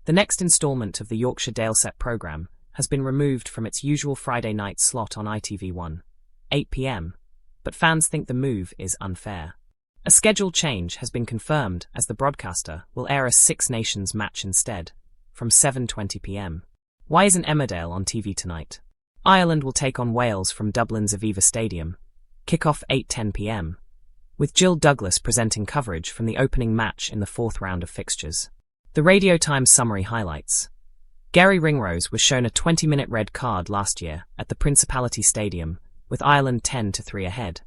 The next instalment of the Yorkshire Dale set programme has been removed from its usual Friday night slot on ITV1, 8 p.m, but fans think the move is unfair. A schedule change has been confirmed as the broadcaster will air a Six Nations match instead, from 7:20 p.m. Why isn't Emmerdale on TV tonight? Ireland will take on Wales from Dublin's Aviva Stadium, kick-off 8:10 p.m, with Jill Douglas presenting coverage from the opening match in the fourth round of fixtures. The Radio Times summary highlights. Gary Ringrose was shown a 20-minute red card last year at the Principality Stadium, with Ireland 10-3 ahead,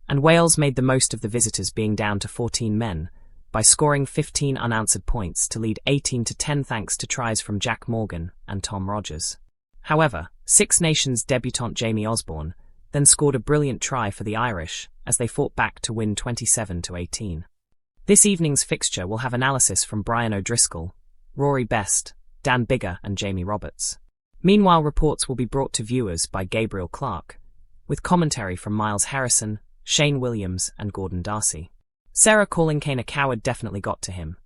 and Wales made the most of the visitors being down to 14 men by scoring 15 unanswered points to lead 18-10 thanks to tries from Jack Morgan and Tom Rogers. However, Six Nations debutant Jamie Osborne then scored a brilliant try for the Irish as they fought back to win 27-18. This evening's fixture will have analysis from Brian O'Driscoll, Rory Best, Dan Biggar and Jamie Roberts. Meanwhile, reports will be brought to viewers by Gabriel Clark, with commentary from Miles Harrison, Shane Williams and Gordon Darcy. Sarah calling Kane a coward definitely got to him.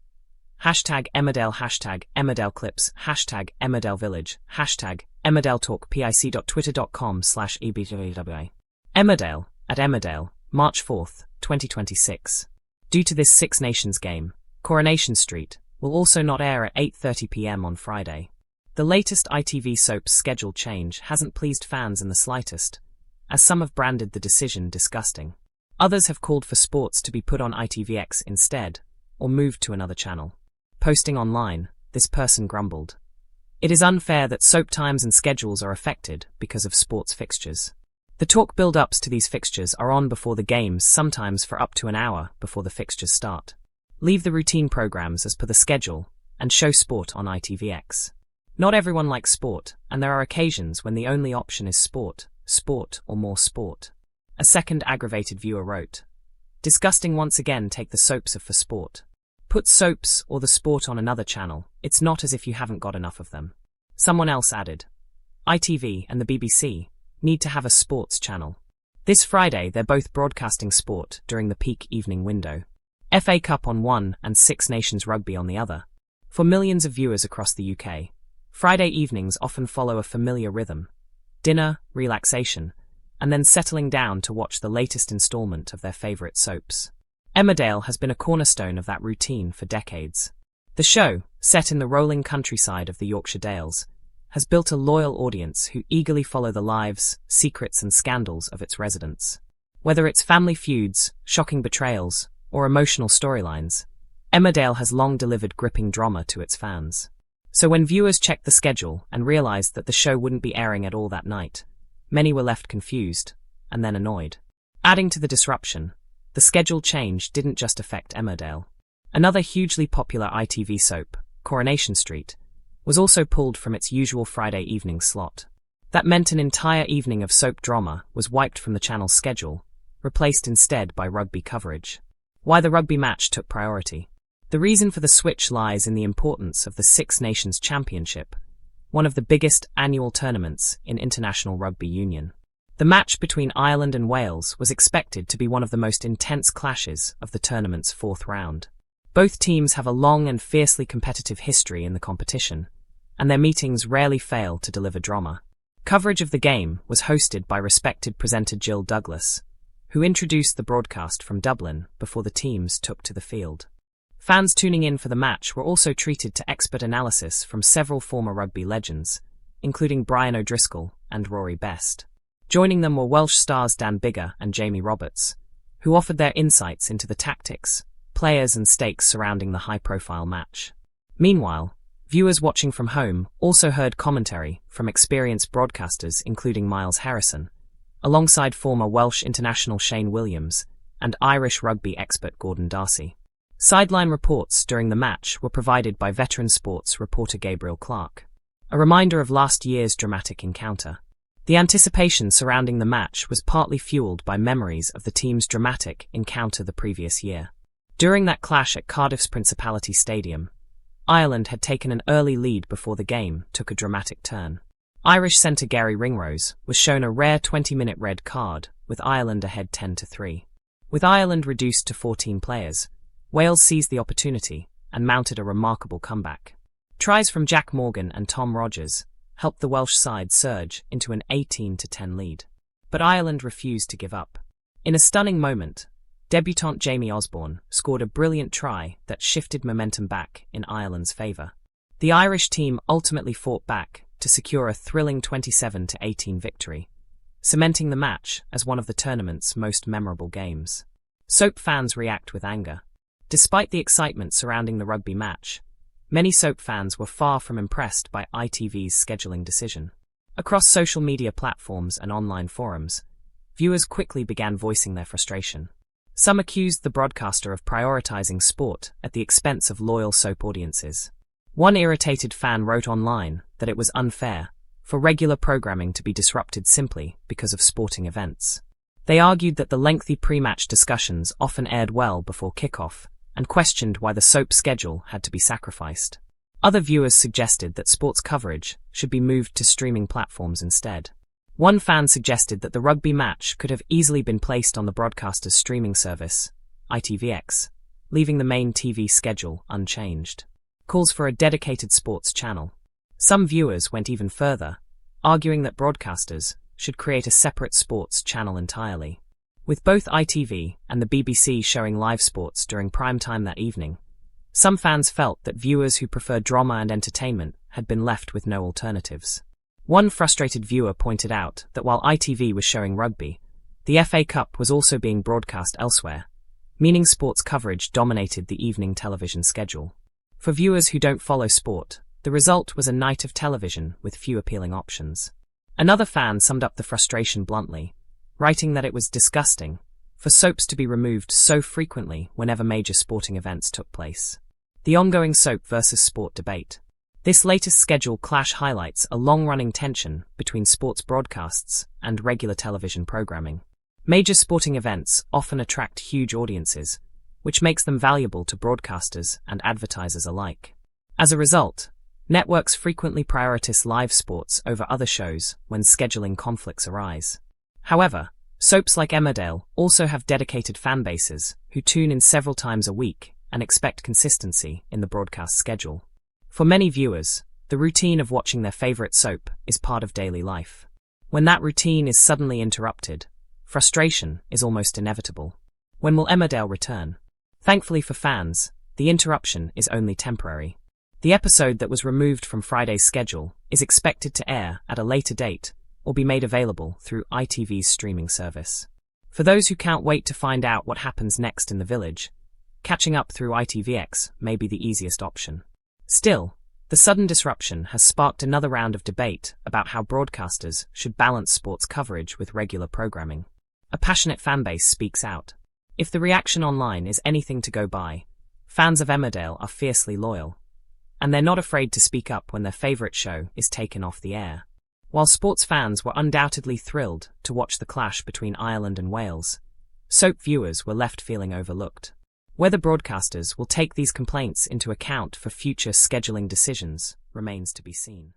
Hashtag Emmerdale, hashtag Emmerdale Clips, hashtag Emmerdale Village, hashtag Emmerdale Talk pic.twitter.com/ebwa. Emmerdale, at Emmerdale, March 4th, 2026. Due to this Six Nations game, Coronation Street will also not air at 8:30 p.m. on Friday. The latest ITV soap's schedule change hasn't pleased fans in the slightest, as some have branded the decision disgusting. Others have called for sports to be put on ITVX instead, or moved to another channel. Posting online, this person grumbled. It is unfair that soap times and schedules are affected because of sports fixtures. The talk build-ups to these fixtures are on before the games, sometimes for up to an hour before the fixtures start. Leave the routine programs as per the schedule, and show sport on ITVX. Not everyone likes sport, and there are occasions when the only option is sport, or more sport. A second aggravated viewer wrote, "Disgusting once again, take the soaps for sport. Put soaps or the sport on another channel, it's not as if you haven't got enough of them." Someone else added, "ITV and the BBC need to have a sports channel. This Friday they're both broadcasting sport during the peak evening window. FA Cup on one and Six Nations Rugby on the other." For millions of viewers across the UK, Friday evenings often follow a familiar rhythm: dinner, relaxation, and then settling down to watch the latest instalment of their favourite soaps. Emmerdale has been a cornerstone of that routine for decades. The show, set in the rolling countryside of the Yorkshire Dales, has built a loyal audience who eagerly follow the lives, secrets and scandals of its residents. Whether it's family feuds, shocking betrayals, or emotional storylines, Emmerdale has long delivered gripping drama to its fans. So when viewers checked the schedule and realised that the show wouldn't be airing at all that night, many were left confused, and then annoyed. Adding to the disruption, the schedule change didn't just affect Emmerdale. Another hugely popular ITV soap, Coronation Street, was also pulled from its usual Friday evening slot. That meant an entire evening of soap drama was wiped from the channel's schedule, replaced instead by rugby coverage. Why the rugby match took priority? The reason for the switch lies in the importance of the Six Nations Championship, one of the biggest annual tournaments in international rugby union. The match between Ireland and Wales was expected to be one of the most intense clashes of the tournament's fourth round. Both teams have a long and fiercely competitive history in the competition, and their meetings rarely fail to deliver drama. Coverage of the game was hosted by respected presenter Jill Douglas, who introduced the broadcast from Dublin before the teams took to the field. Fans tuning in for the match were also treated to expert analysis from several former rugby legends, including Brian O'Driscoll and Rory Best. Joining them were Welsh stars Dan Biggar and Jamie Roberts, who offered their insights into the tactics, players and stakes surrounding the high-profile match. Meanwhile, viewers watching from home also heard commentary from experienced broadcasters including Miles Harrison, alongside former Welsh international Shane Williams and Irish rugby expert Gordon Darcy. Sideline reports during the match were provided by veteran sports reporter Gabriel Clark. A reminder of last year's dramatic encounter. The anticipation surrounding the match was partly fueled by memories of the team's dramatic encounter the previous year. During that clash at Cardiff's Principality Stadium, Ireland had taken an early lead before the game took a dramatic turn. Irish centre Gary Ringrose was shown a rare 20-minute red card, with Ireland ahead 10-3. With Ireland reduced to 14 players, Wales seized the opportunity and mounted a remarkable comeback. Tries from Jack Morgan and Tom Rogers helped the Welsh side surge into an 18-10 lead. But Ireland refused to give up. In a stunning moment, debutant Jamie Osborne scored a brilliant try that shifted momentum back in Ireland's favour. The Irish team ultimately fought back to secure a thrilling 27-18 victory, cementing the match as one of the tournament's most memorable games. Soap fans react with anger. Despite the excitement surrounding the rugby match, many soap fans were far from impressed by ITV's scheduling decision. Across social media platforms and online forums, viewers quickly began voicing their frustration. Some accused the broadcaster of prioritizing sport at the expense of loyal soap audiences. One irritated fan wrote online that it was unfair for regular programming to be disrupted simply because of sporting events. They argued that the lengthy pre-match discussions often aired well before kickoff and questioned why the soap schedule had to be sacrificed. Other viewers suggested that sports coverage should be moved to streaming platforms instead. One fan suggested that the rugby match could have easily been placed on the broadcaster's streaming service, ITVX, leaving the main TV schedule unchanged. Calls for a dedicated sports channel. Some viewers went even further, arguing that broadcasters should create a separate sports channel entirely. With both ITV and the BBC showing live sports during prime time that evening, some fans felt that viewers who prefer drama and entertainment had been left with no alternatives. One frustrated viewer pointed out that while ITV was showing rugby, the FA Cup was also being broadcast elsewhere, meaning sports coverage dominated the evening television schedule. For viewers who don't follow sport, the result was a night of television with few appealing options. Another fan summed up the frustration bluntly, writing that it was disgusting for soaps to be removed so frequently whenever major sporting events took place. The ongoing soap versus sport debate. This latest schedule clash highlights a long-running tension between sports broadcasts and regular television programming. Major sporting events often attract huge audiences, which makes them valuable to broadcasters and advertisers alike. As a result, networks frequently prioritize live sports over other shows when scheduling conflicts arise. However, soaps like Emmerdale also have dedicated fan bases who tune in several times a week and expect consistency in the broadcast schedule. For many viewers, the routine of watching their favorite soap is part of daily life. When that routine is suddenly interrupted, frustration is almost inevitable. When will Emmerdale return? Thankfully for fans, the interruption is only temporary. The episode that was removed from Friday's schedule is expected to air at a later date or be made available through ITV's streaming service. For those who can't wait to find out what happens next in the village, catching up through ITVX may be the easiest option. Still, the sudden disruption has sparked another round of debate about how broadcasters should balance sports coverage with regular programming. A passionate fanbase speaks out. If the reaction online is anything to go by, fans of Emmerdale are fiercely loyal, and they're not afraid to speak up when their favourite show is taken off the air. While sports fans were undoubtedly thrilled to watch the clash between Ireland and Wales, soap viewers were left feeling overlooked. Whether broadcasters will take these complaints into account for future scheduling decisions remains to be seen.